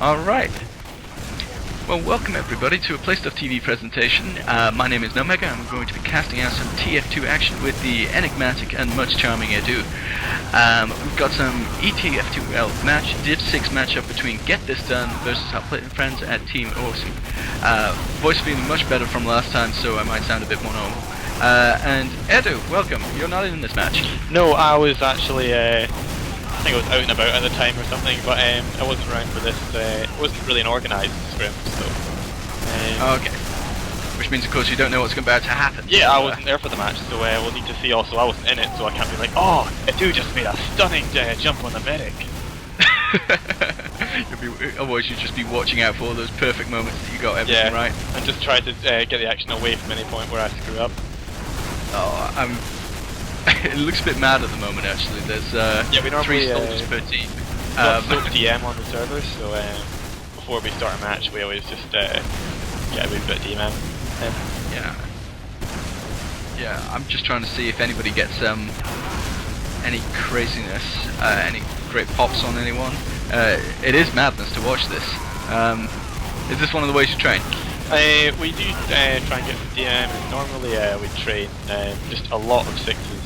Alright. Well, welcome everybody to a PlayStuff TV presentation. My name is Nomega and we're going to be casting out some TF2 action with the enigmatic and much charming Edu. We've got some ETF2L match, Div 6 matchup between Get This Done versus our friends at Team Awesome. Voice feeling much better from last time, so I might sound a bit more normal. And Edu, welcome. You're not in this match. No, I was actually, I think I was out and about at the time or something, but I wasn't around for this. It wasn't really an organised scrim, so... okay. Which means, of course, you don't know what's about to happen. Yeah, I wasn't there for the match, so we'll need to see. Also, I wasn't in it, so I can't be like, oh, Edu just made a stunning jump on the medic. Otherwise you'd just be watching out for all those perfect moments that you got everything right. And just try to get the action away from any point where I screw up. Oh, it looks a bit mad at the moment actually. There's we normally, 3 soldiers per team. Soap DM on the server, so before we start a match we always just get a wee bit of DM. Yeah, I'm just trying to see if anybody gets any craziness, any great pops on anyone. It is madness to watch this. Is this one of the ways you train? We do try and get some DM, and normally we train just a lot of sixes.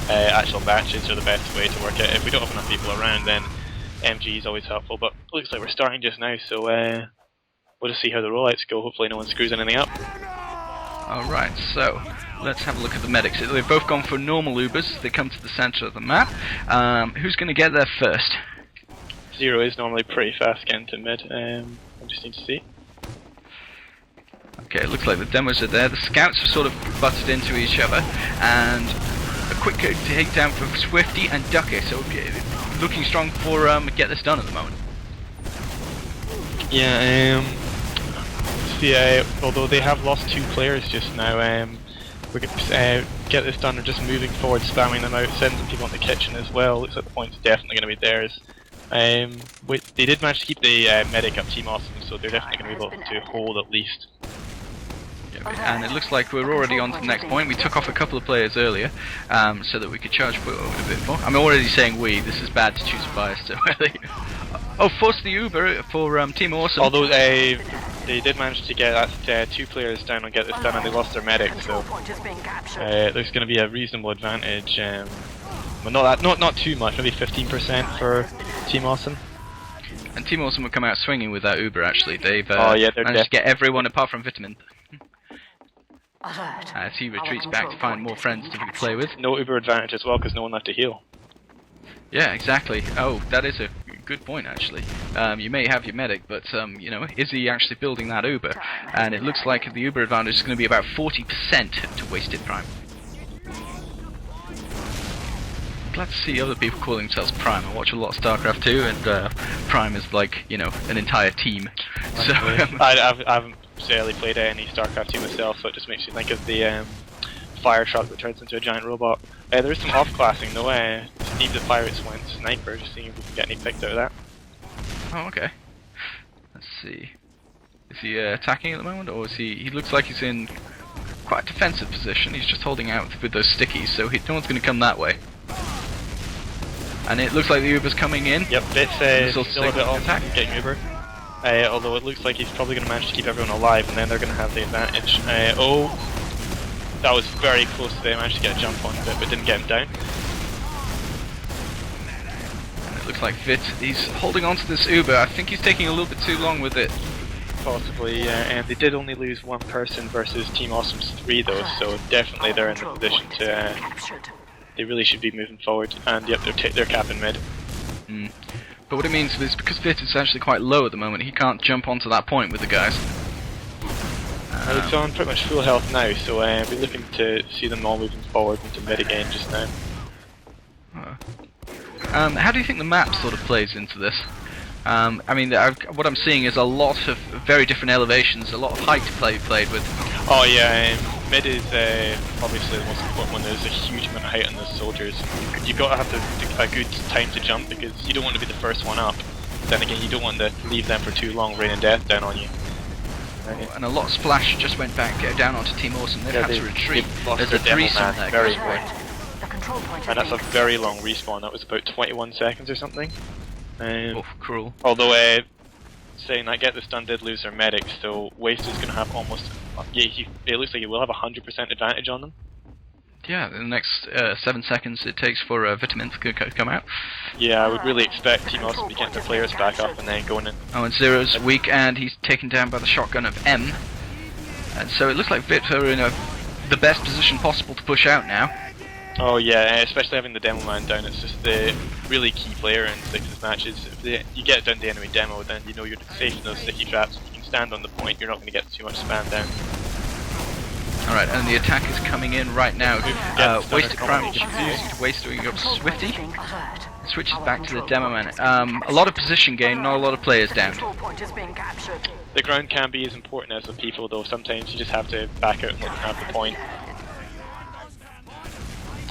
Actual matches are the best way to work it. If we don't have enough people around, then MG is always helpful, but it looks like we're starting just now, so we'll just see how the rollouts go. Hopefully no one screws anything up. Alright, so let's have a look at the medics. They've both gone for normal Ubers. They come to the centre of the map. Who's going to get there first? Zero is normally pretty fast getting to mid. I just need to see. Okay, it looks like the demos are there. The scouts have sort of butted into each other, and a quick takedown for Swifty and Ducky. So looking strong for Get This Done at the moment. Yeah, although they have lost 2 players just now, we could Get This Done and just moving forward, spamming them out, sending people in the kitchen as well. Looks like the point's definitely going to be theirs. They did manage to keep the medic up Team Awesome, so they're definitely going to be able to hold at least. And it looks like we're already on to the next point. We took off a couple of players earlier, so that we could charge forward a bit more. I'm already saying we. This is bad to choose a bias to really. Oh, force the Uber for Team Awesome. Although they did manage to get 2 players down and Get This Done, and they lost their medic, so there's going to be a reasonable advantage. Well, not too much, maybe 15% for Team Awesome. And Team Awesome will come out swinging with that Uber. Actually, they've managed to get everyone apart from Vitamin. As he retreats back to find more friends to play with. No Uber advantage as well, because no one left to heal. Yeah, exactly. Oh, that is a good point actually. You may have your medic, but you know, is he actually building that Uber? And it looks like the Uber advantage is going to be about 40% to Wasted Prime. Glad to see other people calling themselves Prime. I watch a lot of StarCraft 2, and Prime is like, you know, an entire team. So I haven't rarely played any StarCraft 2 myself, so it just makes you think of the fire truck that turns into a giant robot. There is some off-classing though. Steve the Pirates went sniper, just seeing if we can get any picked out of that. Oh, okay. Let's see. Is he attacking at the moment, or is he? He looks like he's in quite a defensive position. He's just holding out with those stickies, so no one's going to come that way. And it looks like the Uber's coming in. Yep, it's still a bit off getting Uber. Although it looks like he's probably going to manage to keep everyone alive, and then they're going to have the advantage. Oh, that was very close. They managed to get a jump on it, but didn't get him down. And it looks like Vit, he's holding on to this Uber. I think he's taking a little bit too long with it. Possibly, and they did only lose 1 person versus Team Awesome's 3 though, so definitely they're in the position to... they really should be moving forward, and yep, they're capping mid. But what it means is, because Vit is actually quite low at the moment, he can't jump onto that point with the guys. It's on pretty much full health now, so we're looking to see them all moving forward into mid again just now. How do you think the map sort of plays into this? I mean, what I'm seeing is a lot of very different elevations, a lot of height to played with. Oh yeah, mid is obviously the most important one. There's a huge amount of height on the soldiers. You've got to have a good time to jump, because you don't want to be the first one up. Then again, you don't want to leave them for too long, raining death down on you. And a lot of Splash just went back down onto Team Awesome. They've had to retreat. There's a threesome there. Very quick. And that's a very long respawn. That was about 21 seconds or something. Oh, cruel. Although saying that Get This Done did lose their medic, so Wasted is going to have almost... Yeah, it looks like he will have 100% advantage on them. Yeah, in the next 7 seconds it takes for Vitamin to come out. Yeah, I would really expect Team Awesome to be getting their players back up and then going in. Oh, and Zero's weak, and he's taken down by the shotgun of M. And so it looks like Vit are in the best position possible to push out now. Oh yeah, especially having the demo man down. It's just the really key player in Six's matches. If you get down the enemy demo, then you know you're safe in those sticky traps. You can stand on the point, you're not going to get too much spam down. Alright, and the attack is coming in right now. Wasted Prime confused, Wasted up Swifty. Switches back to the demo man. A lot of position gain, not a lot of players down. The ground can be as important as the people, though. Sometimes you just have to back out and let them have the point.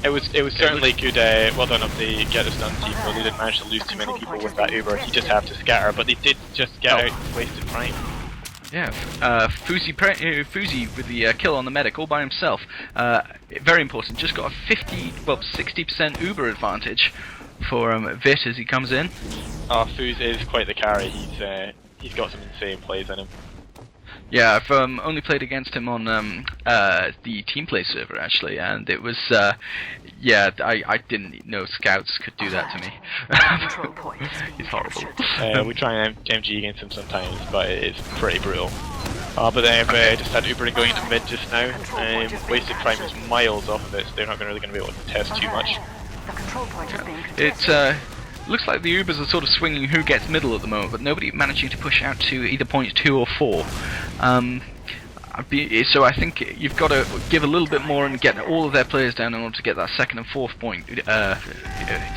It was certainly good. Well done of the Get This Done team, though they didn't manage to lose too many people with that Uber. You just have to scatter, but they did just get out Wasted Prime. Yeah, Fuzi with the kill on the medic all by himself. Very important. Just got a 60% Uber advantage for Vit as he comes in. Fuz is quite the carry. He's got some insane plays in him. Yeah, I've only played against him on the team play server actually, and it was yeah, I didn't know scouts could do that to me. He's horrible. We try and MG against him sometimes, but it's pretty brutal. But they've just had Uber going into mid just now. Wasted Prime is miles off of it, so they're not really going to be able to test too much. It looks like the Ubers are sort of swinging who gets middle at the moment, but nobody managing to push out to either points 2 or 4. So I think you've got to give a little bit more and get all of their players down in order to get that 2nd and 4th point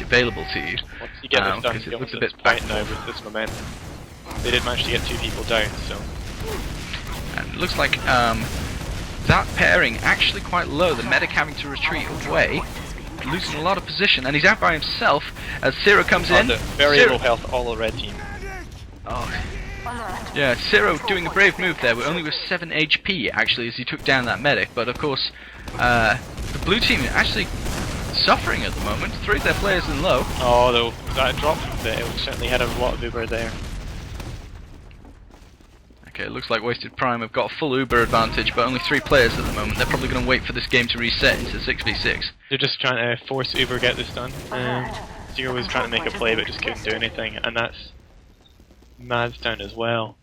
available to you. Once you get this done, it looks a bit point now with this momentum. They did manage to get 2 people down, so... And it looks like that pairing actually quite low, the medic having to retreat away, losing a lot of position, and he's out by himself as Zero comes in. Very low health, all the red team. Oh. Yeah, Zero doing a brave move there, but only with 7 HP actually as he took down that medic, but of course the blue team actually suffering at the moment, 3 of their players in low. Oh, though, that drop there, it certainly had a lot of Uber there. Okay, it looks like Wasted Prime have got a full Uber advantage, but only 3 players at the moment. They're probably going to wait for this game to reset into 6v6. They're just trying to force Uber get this done. Zero was trying to make a play, but just couldn't do anything, and that's Mad's down as well.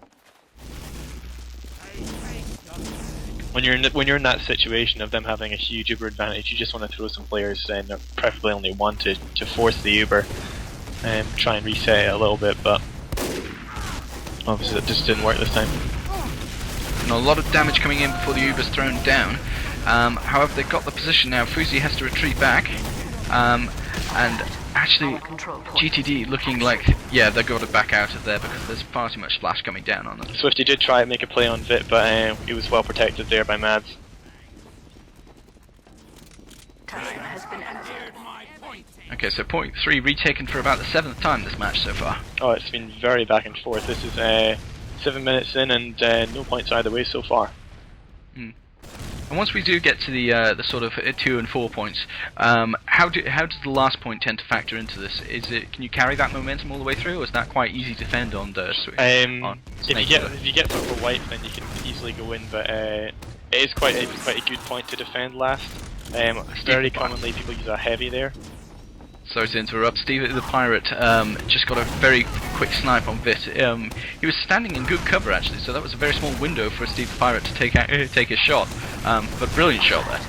When you're in that situation of them having a huge Uber advantage, you just want to throw some players in, preferably only one, to force the Uber and try and reset it a little bit, but obviously that just didn't work this time. And a lot of damage coming in before the Uber's thrown down. However, they've got the position now. Fuzi has to retreat back. And actually, GTD looking like, yeah, they've got to back out of there because there's far too much splash coming down on them. Swifty did try and make a play on Vit, but he was well protected there by Mads. Okay, so point 3 retaken for about the 7th time this match so far. Oh, it's been very back and forth. This is 7 minutes in and no points either way so far. And once we do get to the sort of 2 and 4 points, how does the last point tend to factor into this? Can you carry that momentum all the way through, or is that quite easy to defend on the if you get sort of a wipe, then you can easily go in, but it is quite a good point to defend last. Very commonly people use a heavy there. Sorry to interrupt. Steve the Pirate just got a very quick snipe on Vit. He was standing in good cover actually, so that was a very small window for Steve the Pirate to take a shot. But brilliant shot there.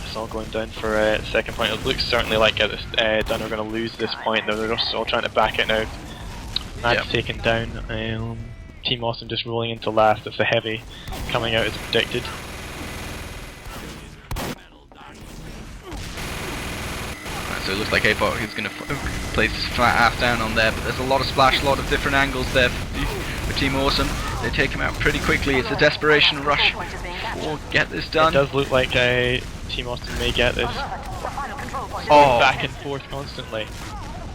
It's all going down for a second point. It looks certainly like Dunn are going to lose this point, though they're just all trying to back it now. Mad's taken down. Team Awesome just rolling into last as the heavy coming out as predicted. So it looks like A-Bot is going to place his flat ass down on there, but there's a lot of splash, a lot of different angles there for Team Awesome. They take him out pretty quickly. It's a desperation rush for get this done. It does look like Team Awesome may get this. Oh, back and forth constantly.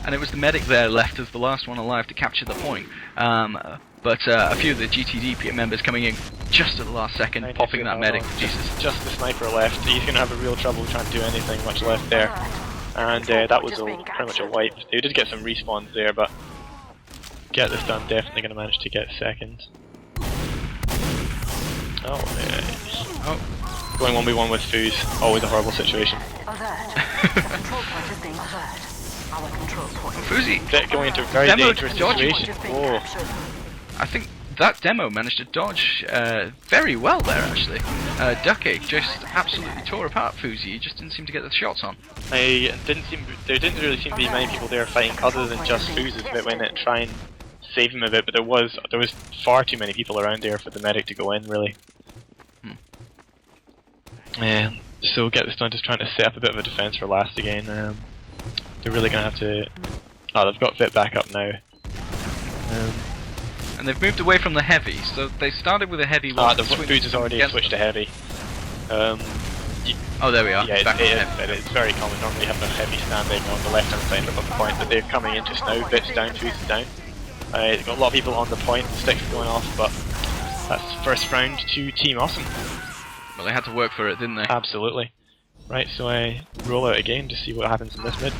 And it was the medic there left as the last one alive to capture the point. But a few of the GTD members coming in just at the last second, popping that medic. Jesus. Just the sniper left. He's going to have a real trouble trying to do anything much left there. And that was pretty much a wipe. They did get some respawns there, but get this done, definitely going to manage to get second. Oh, going 1v1 with Foos, always a horrible situation. Foosy going into a very dangerous situation. Whoa. I think that demo managed to dodge very well there, actually. Duckache just absolutely tore apart Foosy. He just didn't seem to get the shots on. There didn't really seem to be many people there fighting other than just Foos that went in and try and save him a bit, but there was far too many people around there for the medic to go in, really. So get this done, just trying to set up a bit of a defense for last again. They're really going to have to... Oh, they've got Vit back up now. And they've moved away from the heavy, so they started with a heavy one. The Foos has already switched to heavy. Oh, there we are. Yeah, it's very common. Normally you have a heavy standing on the left hand side above the point, but they're coming in just now. Vit's down, Foos is down. They've got a lot of people on the point, the sticks going off, but that's first round to Team Awesome. Well, they had to work for it, didn't they? Absolutely. Right, so I roll out again to see what happens in this mid.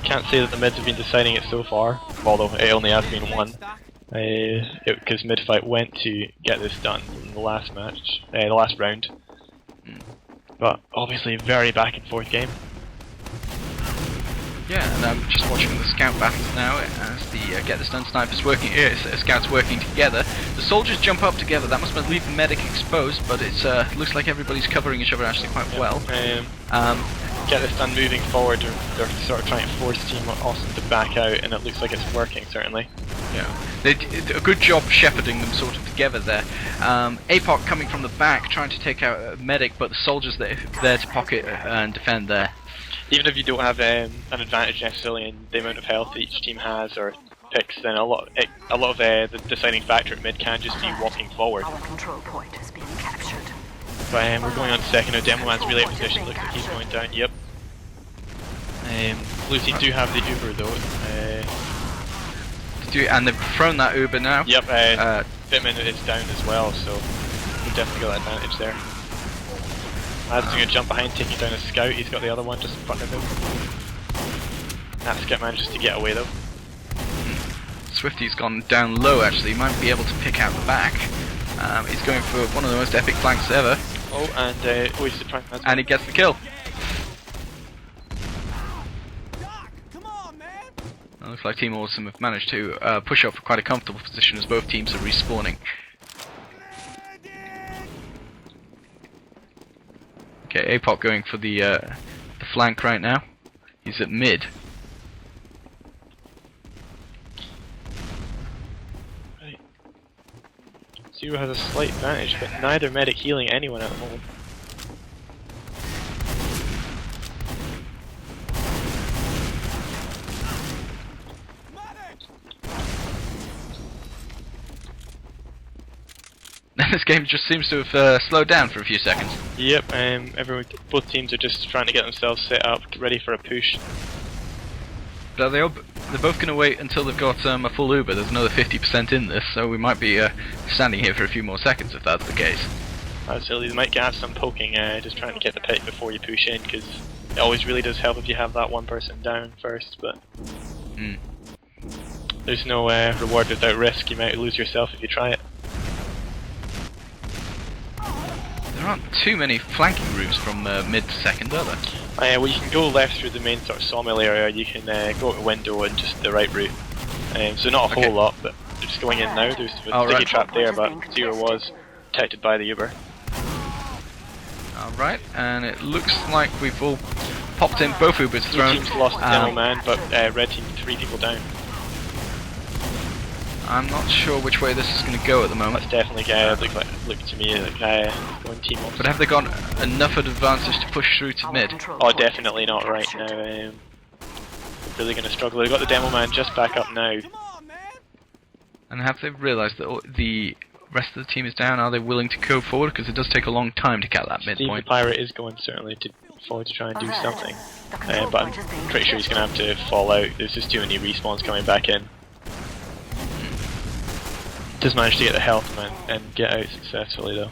Can't say that the mids have been deciding it so far, although it only has been one. Because mid fight went to get this done in the last match, the last round. But obviously, a very back and forth game. Yeah, and I'm just watching the scout battles now as the get this done snipers working, scouts working together. The soldiers jump up together. That must leave the medic exposed, but it looks like everybody's covering each other actually quite well. Get this done moving forward. They're sort of trying to force Team Awesome to back out, and it looks like it's working certainly. Yeah, they did a good job shepherding them sort of together there. APOC coming from the back, trying to take out a medic, but the soldiers there to pocket and defend there. Even if you don't have an advantage necessarily in the amount of health that each team has or picks, then a lot of the deciding factor at mid can just be walking forward. Our control point is being captured. But we're going on second. Now Demoman's really out of position. Looks like he's going down. Yep. Lucy do have the Uber though. And they've thrown that Uber now. Yep. Bitman is down as well, so we've definitely got that advantage there. Ad's going to jump behind, taking down a scout. He's got the other one just in front of him. That scout manages to get away though. Swifty's gone down low actually. He might be able to pick out the back. He's going for one of the most epic flanks ever. Oh, and he's surprised. And he gets the kill. It looks like Team Awesome have managed to push up for quite a comfortable position as both teams are respawning. Okay, APOC going for the flank right now. He's at mid. Right. Zero has a slight advantage, but neither medic healing anyone at the moment. This game just seems to have slowed down for a few seconds. Yep, both teams are just trying to get themselves set up, ready for a push. But they're both going to wait until they've got a full Uber. There's another 50% in this, so we might be standing here for a few more seconds if that's the case. Absolutely, they might have some poking, just trying to get the pick before you push in, because it always really does help if you have that one person down first, but there's no reward without risk. You might lose yourself if you try it. There aren't too many flanking routes from mid to second, are there? Well, you can go left through the main sort of sawmill area, you can go to window and just the right route. So not a whole lot, but they're just going in now. There's a sticky trap there, but Zero was detected by the Uber. Alright, and it looks like we've all popped in, both Ubers thrown. Blue team's lost the demo man, but red team 3 people down. I'm not sure which way this is going to go at the moment. That's definitely look to me like going Team Awesome. But have they got enough advantage to push through to mid? Oh, definitely not right now. They're really going to struggle. They've got the demo man just back up now. And have they realised that the rest of the team is down? Are they willing to go forward? Because it does take a long time to get that mid point. Steve the Pirate is going certainly forward to try and do something. But I'm pretty sure he's going to have to fall out. There's just too many respawns coming back in. Does manage to get the health and get out successfully though.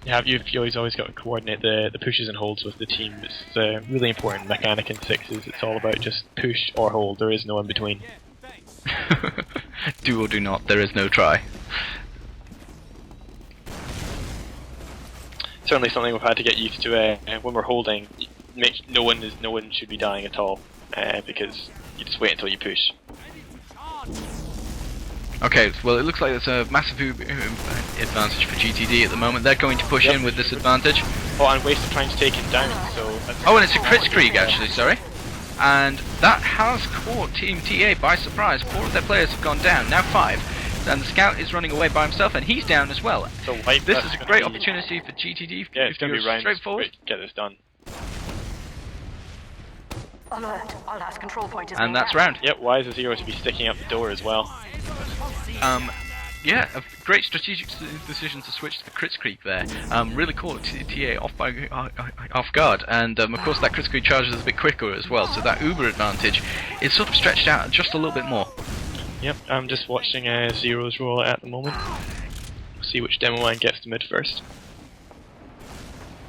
You've always got to coordinate the pushes and holds with the team. It's a really important mechanic in sixes. It's all about just push or hold. There is no in between. Do or do not. There is no try. Certainly something we've had to get used to when we're holding. No one should be dying at all because you just wait until you push. Okay, well it looks like there's a massive advantage for GTD at the moment. They're going to push in with this advantage. Oh, and Waste are trying to take him down, so... Oh, and it's a Kritzkrieg actually, sorry. And that has caught Team TA by surprise. 4 of their players have gone down, now 5. And the Scout is running away by himself, and he's down as well. So this is a great opportunity for GTD. Yeah, it's going to be round straightforward. to get this done. Alert. Our last control point is And that's round. Yep, why is the Zero to be sticking up the door as well? Yeah, a great strategic decision to switch to the Kritzkrieg there. Really caught TA off guard, and of course that Kritzkrieg charges a bit quicker as well, so that Uber advantage is sort of stretched out just a little bit more. Yep, I'm just watching Zero's roll at the moment. See which demo line gets to mid first.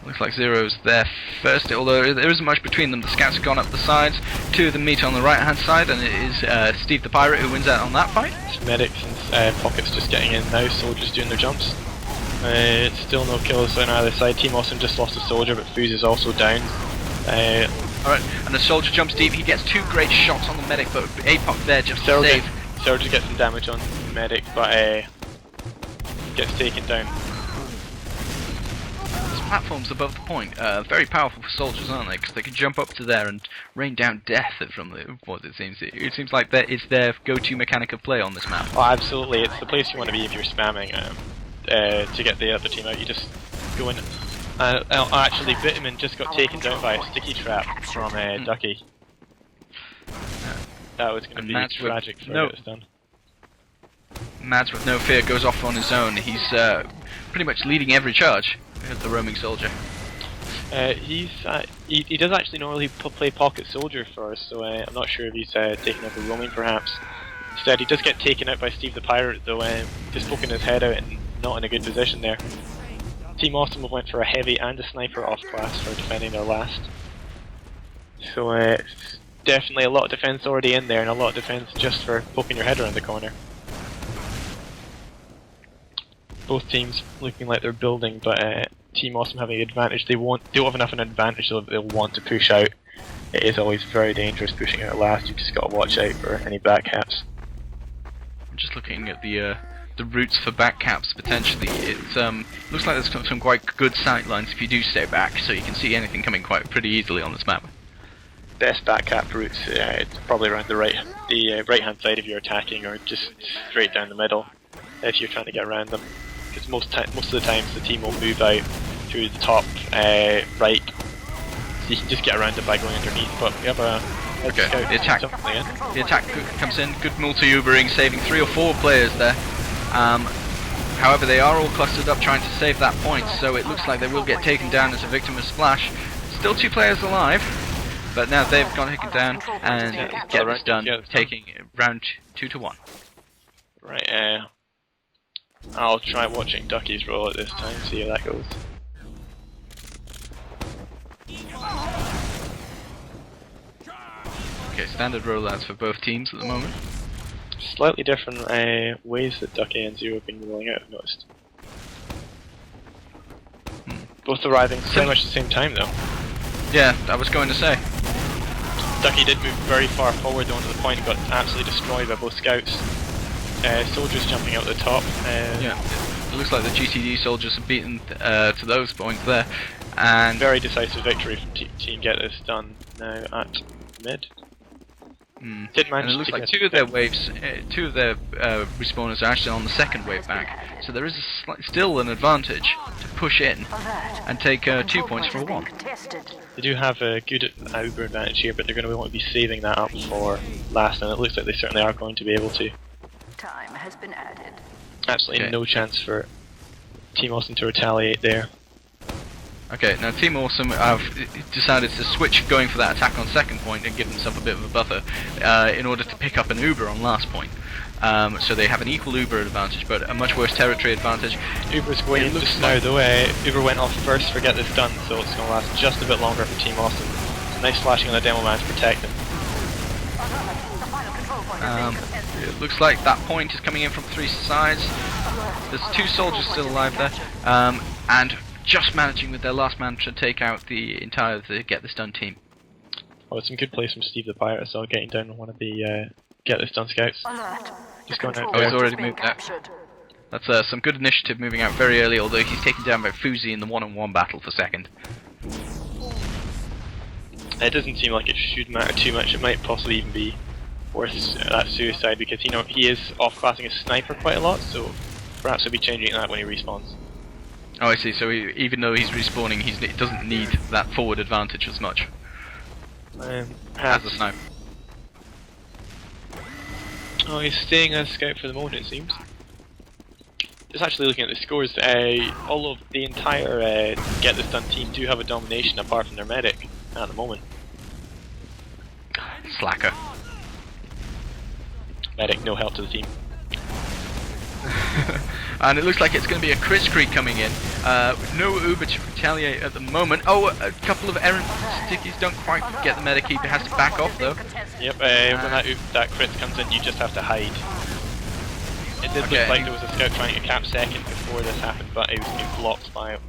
Looks like Zero's there first, although there isn't much between them. The Scouts have gone up the sides, 2 of them meet on the right hand side, and it is Steve the Pirate who wins out on that fight. It's Medics and Pockets just getting in now, Soldiers doing their jumps. It's still no kills on either side. Team Awesome just lost a Soldier, but Fuse is also down. Alright, and the Soldier jumps deep, he gets 2 great shots on the Medic, but APOC there just to save. Soldier gets some damage on the Medic, but gets taken down. Platforms above the point, very powerful for soldiers, aren't they? Because they can jump up to there and rain down death from what it seems. It seems like it's their go-to mechanic of play on this map. Oh, absolutely. It's the place you want to be if you're spamming to get the other team out. You just go in. Actually, Vitamin just got taken down by a sticky trap from Ducky. That was going to be tragic for what it's done. Mads with no fear goes off on his own. He's pretty much leading every charge. The roaming soldier. He does actually normally play pocket soldier for us, so I'm not sure if he's taking over roaming perhaps. Instead, he does get taken out by Steve the Pirate, though, just poking his head out and not in a good position there. Team Awesome went for a heavy and a sniper off class for defending their last. So it's definitely a lot of defense already in there, and a lot of defense just for poking your head around the corner. Both teams looking like they're building, but Team Awesome having the advantage. They don't have enough of an advantage, so they'll want to push out. It is always very dangerous pushing out last. You've just got to watch out for any backcaps. I'm just looking at the routes for backcaps potentially. It looks like there's some quite good sight lines if you do stay back, so you can see anything coming quite pretty easily on this map. Best backcap routes, it's probably around the right hand side if you're attacking, or just straight down the middle if you're trying to get around them. Because most of the times the team will move out through the top right, so you can just get around it by going underneath. But we have a the attack comes in, good multi-ubering, saving 3 or 4 players there. However, they are all clustered up trying to save that point, so it looks like they will get taken down as a victim of Splash. Still 2 players alive, but now they've gone taken down and get this done, taking round 2-1. Right, I'll try watching Ducky's roll at this time, see how that goes. Okay, standard rollouts for both teams at the moment. Slightly different ways that Ducky and Zero have been rolling out, I've noticed. Both arriving pretty much at the same time though. Yeah, I was going to say. Ducky did move very far forward onto the point and got absolutely destroyed by both scouts. Soldiers jumping out the top. Yeah, it looks like the GTD soldiers have beaten to those points there, and very decisive victory from Team Get This done now at mid. Did manage. And it looks like 2 of their waves, 2 of their respawners are actually on the second wave back, so there is still an advantage to push in and take 2 points for 1. They do have a good Uber advantage here, but they're going to want to be saving that up for last, and it looks like they certainly are going to be able to. Time has been added. Absolutely no chance for Team Awesome to retaliate there. Okay, now Team Awesome have decided to switch going for that attack on second point and give themselves a bit of a buffer in order to pick up an Uber on last point. so they have an equal Uber advantage, but a much worse territory advantage. Uber's going in just now though. Uber went off first for Get This Done, so it's going to last just a bit longer for Team Awesome. It's a nice flashing on the demo man to protect him. It looks like that point is coming in from 3 sides. There's 2 soldiers still alive there, and just managing with their last man to take out the entire of the Get This Done team. Oh, some good plays from Steve the Pirate, so getting down on one of the Get This Done scouts. Just going out Oh, there. he's already moved out. That's some good initiative moving out very early, although he's taken down by Fuzi in the one-on-one battle for second. It doesn't seem like it should matter too much. It might possibly even be worth that suicide because he is off-classing his sniper quite a lot, so perhaps he'll be changing that when he respawns. Oh, I see. So even though he's respawning, he doesn't need that forward advantage as much as a sniper. Oh, he's staying as scout for the moment, it seems. Just actually looking at the scores, all of the entire Get This Done team do have a domination apart from their medic at the moment. Slacker. Medic, no help to the team. And it looks like it's going to be a Kritzkrieg coming in. No Uber to retaliate at the moment. Oh, a couple of errant stickies don't quite get the medic. He has to back off though. Yep, when that crit comes in, you just have to hide. It did look like there was a scout trying to cap second before this happened, but he was being blocked by it.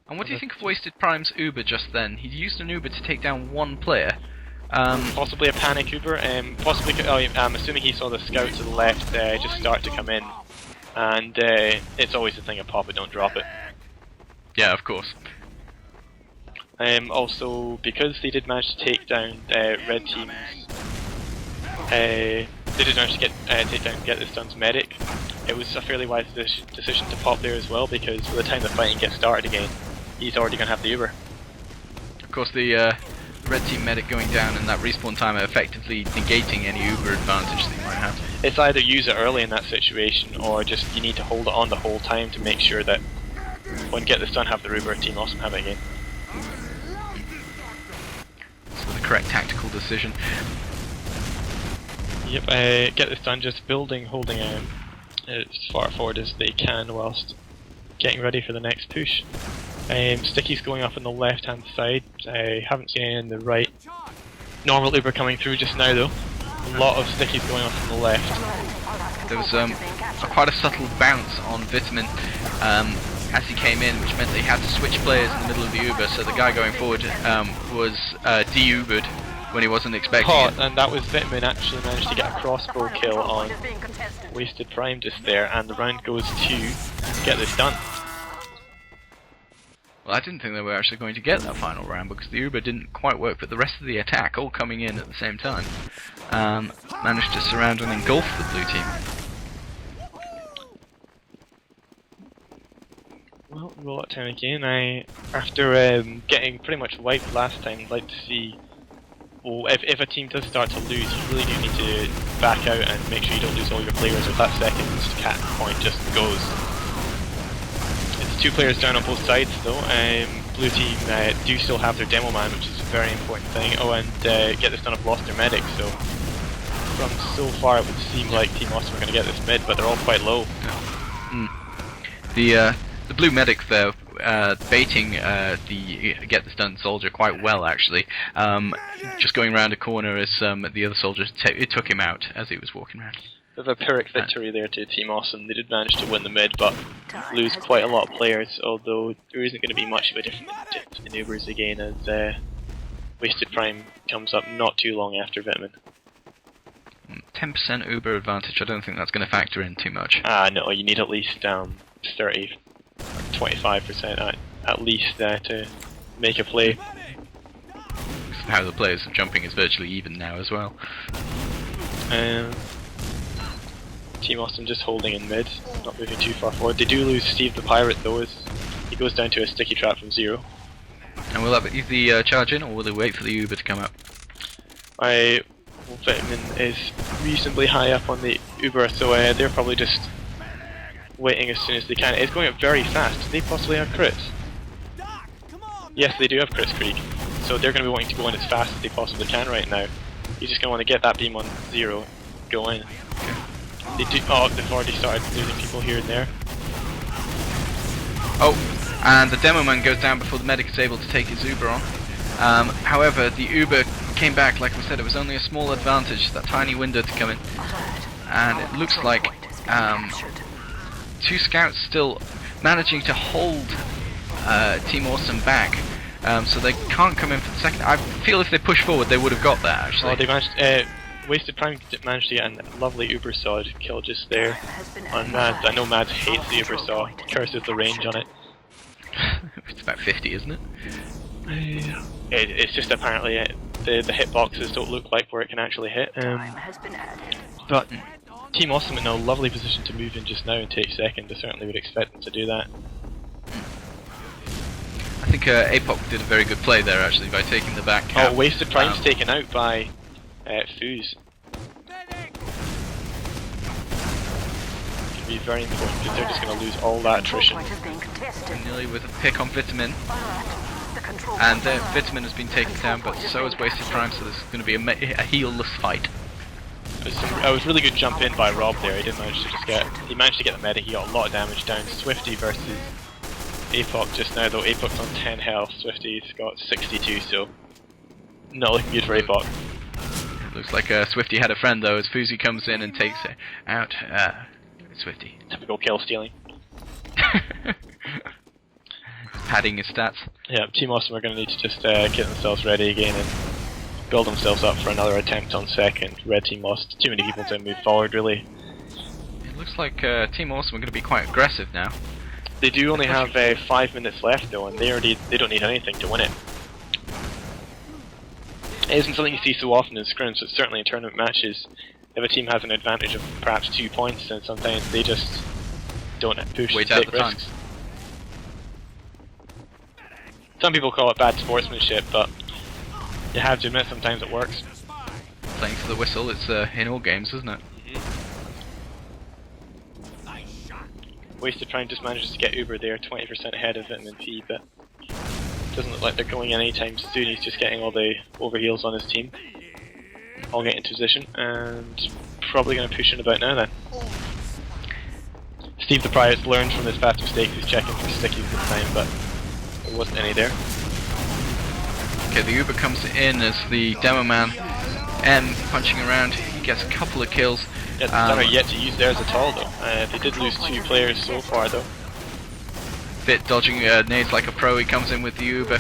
And what do you think of Wasted Prime's Uber just then? He used an Uber to take down one player. Possibly a panic Uber, possibly, I'm assuming he saw the scout to the left just start to come in. And it's always the thing of pop it, don't drop it. Yeah, of course. Also, because they did manage to take down red teams, they did manage to take down Get This Done's medic. It was a fairly wise decision to pop there as well, because by the time the fighting gets started again, he's already going to have the Uber. Of course, the red team medic going down and that respawn timer effectively negating any Uber advantage that you might have. It's either use it early in that situation, or just you need to hold it on the whole time to make sure that when Get This Done have the Uber, Team Awesome have it again. So the correct tactical decision. Yep, Get This Done just holding as far forward as they can whilst getting ready for the next push. Sticky's going up on the left hand side. I haven't seen any on the right. Normal Uber coming through just now though. A lot of Stickies going off on the left. There was quite a subtle bounce on Vitamin as he came in, which meant that he had to switch players in the middle of the Uber, so the guy going forward was de-Ubered when he wasn't expecting it. And that was Vitamin actually managed to get a crossbow kill on Wasted Prime just there, and the round goes to Get This Done. Well, I didn't think they were actually going to get that final round because the Uber didn't quite work, but the rest of the attack all coming in at the same time managed to surround and engulf the blue team. Well, roll out time again. After getting pretty much wiped last time, I'd like to see. Well, if a team does start to lose, you really do need to back out and make sure you don't lose all your players. If that second cat point just goes. It's 2 players down on both sides though. Blue team do still have their demo man, which is a very important thing. Oh, and Get This Done have lost their medic, so from so far it would seem like Team Awesome are going to get this mid, but they're all quite low. The blue medic there baiting the Get This Done soldier quite well actually. Just going around a corner as the other soldiers it took him out as he was walking around. Bit of a Pyrrhic victory there to Team Awesome. They did manage to win the mid, but lose quite a lot of players, although there isn't going to be much of a difference in Ubers again as Wasted Prime comes up not too long after Vitamin. 10% Uber advantage, I don't think that's going to factor in too much. No, you need at least 30 or 25% at least to make a play. How the players are jumping is virtually even now as well. Team Awesome just holding in mid, not moving too far forward. They do lose Steve the Pirate though, as he goes down to a sticky trap from 0. And will that be the charge in, or will they wait for the Uber to come up? Vitamin is reasonably high up on the Uber, so they're probably just waiting as soon as they can. It's going up very fast. Do they possibly have crits? Yes, they do have Kritzkrieg, so they're going to be wanting to go in as fast as they possibly can right now. You're just going to want to get that beam on 0, go in. Okay. They do. Oh, they've already started losing people here and there. Oh, and the demo man goes down before the medic is able to take his Uber on. However, the Uber came back, like we said, it was only a small advantage, that tiny window to come in. And it looks like two scouts still managing to hold Team Awesome back. So they can't come in for the second. I feel if they push forward, they would have got that actually. Oh, they managed. Wasted Prime managed to get a lovely Uber saw kill just there on Mads. I know Mads hates the Uber saw, curses the range on it. It's about 50, isn't it? It's just apparently the hitboxes don't look like where it can actually hit. But Team Awesome in a lovely position to move in just now and take second. I certainly would expect them to do that. I think APOC did a very good play there actually by taking the back cap. Oh, Wasted Prime's taken out by Foos. Can be very important because they're just going to lose all that attrition. Nearly with a pick on Vitamin. And Vitamin has been taken down, but so has Wasted Prime, so this is going to be a heelless fight. It was really good jump in by Rob there. He did manage to he managed to get the medic. He got a lot of damage down. Swifty versus APOC just now, though. APOC's on 10 health. Swifty's got 62, so not looking good for APOC. Looks like Swifty had a friend though, as Fuzi comes in and takes it out. Swifty. Typical kill stealing. Padding his stats. Yeah, Team Awesome are going to need to just get themselves ready again and build themselves up for another attempt on second. Red Team lost too many people to move forward, really. It looks like Team Awesome are going to be quite aggressive now. They do only have 5 minutes left though, and they don't need anything to win it. It isn't something you see so often in scrims, but certainly in tournament matches, if a team has an advantage of perhaps 2 points, then sometimes they just don't push and take risks. Some people call it bad sportsmanship, but you have to admit sometimes it works. Playing for the whistle, it's in all games, isn't it? Wasted Prime just manages to get Uber there, 20% ahead of Vitamin P, but doesn't look like they're going anytime soon. He's just getting all the overheals on his team. All get into position, and probably going to push in about now then. Steve the Prior's learned from his past mistakes. He's checking for stickies this time, but there wasn't any there. Okay, the Uber comes in as the demo man. M punching around, he gets a couple of kills. Yeah, they're not yet to use theirs at all though. They did lose 2 players so far though. Bit dodging nades like a pro, he comes in with the Uber.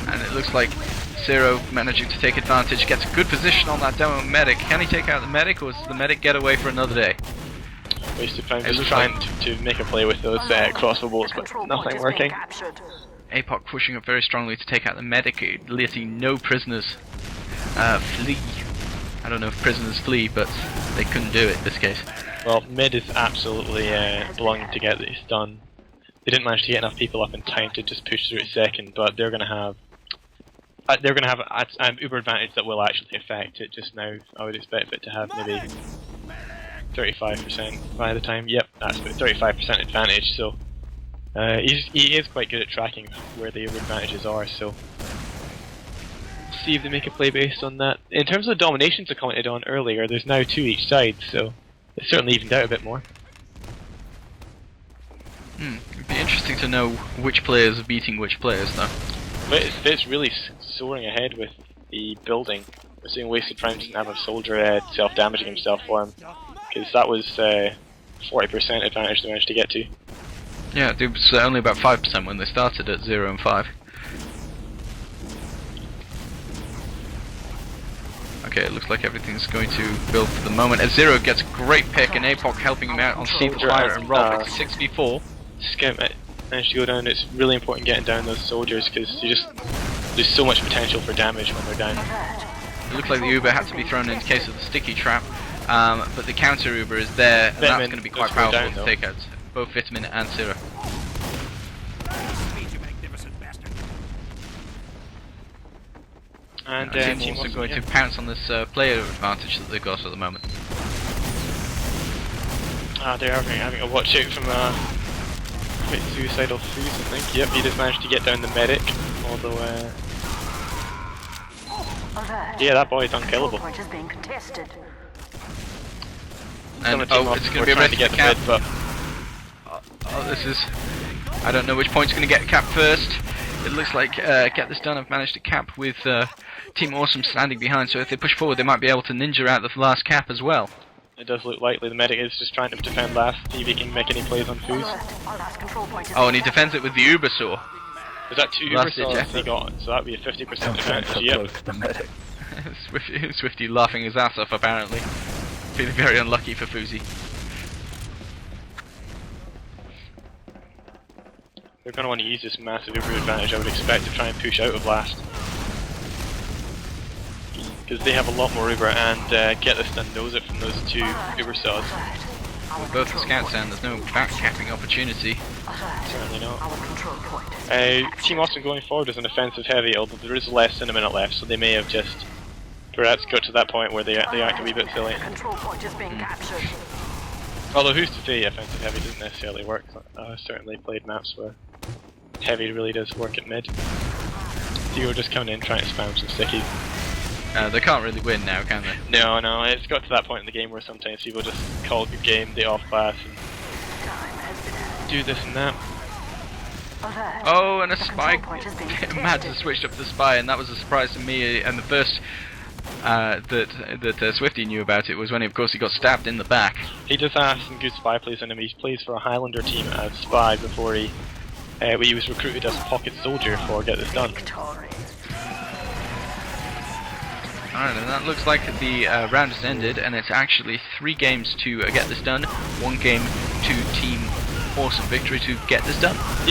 And it looks like Zero managing to take advantage, gets a good position on that demo medic. Can he take out the medic, or does the medic get away for another day? Wasted Prime just trying to make a play with those crossbow bolts, but nothing working. APOC pushing up very strongly to take out the medic, letting no prisoners flee. I don't know if prisoners flee, but they couldn't do it in this case. Well, mid is absolutely belonging to get this done. They didn't manage to get enough people up in time to just push through it second, but they're going to have an Uber advantage that will actually affect it just now. I would expect it to have maybe 35% by the time. Yep, that's about 35% advantage. So he is quite good at tracking where the Uber advantages are. So we'll see if they make a play based on that. In terms of the dominations I commented on earlier, there's now 2 each side, so it's certainly evened out a bit more. It'd be interesting to know which players are beating which players though. But it's really soaring ahead with the building. We're seeing Wasted Prime didn't have a soldier self-damaging himself for him, because that was 40% advantage they managed to get to. Yeah, it was only about 5% when they started at 0 and 5. Okay, it looks like everything's going to build for the moment. As Zero gets a great pick, and APOC helping him out on Steve the Fire and Rob. It's 6v4. Scrim managed to go down. It's really important getting down those soldiers, because there's so much potential for damage when they're down. It looks like the Uber had to be thrown in case of the sticky trap, but the counter Uber is there, and that's going to be quite powerful to take out both Vitamin and Zero. And Team also going to pounce on this player advantage that they've got at the moment. They're having a watch out from quite suicidal Foos, I think. Yep, he just managed to get down the medic, although yeah, that boy is unkillable. Some And of the team it's were going to be a trying race to get to the the cap. mid, but Oh, this is... I don't know which point's going to get capped first. It looks like Get This Done have managed to cap with Team Awesome standing behind, so if they push forward they might be able to ninja out the last cap as well. it does look likely the medic is just trying to defend last, see if he can make any plays on Foos. Alert. Our last control point is Oh, and he being defends it with the Uber Saw. Is that 2 Last Uber ditch saws he effort. got? So that'd be a 50% advantage. Yep. The medic. Swifty laughing his ass off apparently. Feeling very unlucky for Fousey. They're going to want to use this massive Uber advantage, I would expect, to try and push out of last. Because they have a lot more Uber, and Get This Done knows it from those 2 Uber saws. Our Both the control scouts point down, there's no back capping opportunity. alert. Certainly not. Our control point. Team Austin going forward is an offensive heavy, although there is less than a minute left, so they may have just perhaps got to that point where they act a wee bit silly. Control point is being captured. Although who's to say offensive heavy doesn't necessarily work. I've certainly played maps where heavy really does work at mid. Theo just coming in trying to spam some stickies. They can't really win now, can they? No, it's got to that point in the game where sometimes people just call a good game, they off class, and Time has been added. do this and that. Alert. Oh, and a The spy. control point is being Mads detected. has switched up the spy, and that was a surprise to me. And the first that Swifty knew about it was when, of course, he got stabbed in the back. He does have some good spy plays in him. He plays for a Highlander team as spy before he was recruited as pocket soldier for Get This Done. Victory. Alright, and that looks like the round has ended, and it's actually 3 games to Get This Done, 1 game to Team Awesome Victory to Get This Done.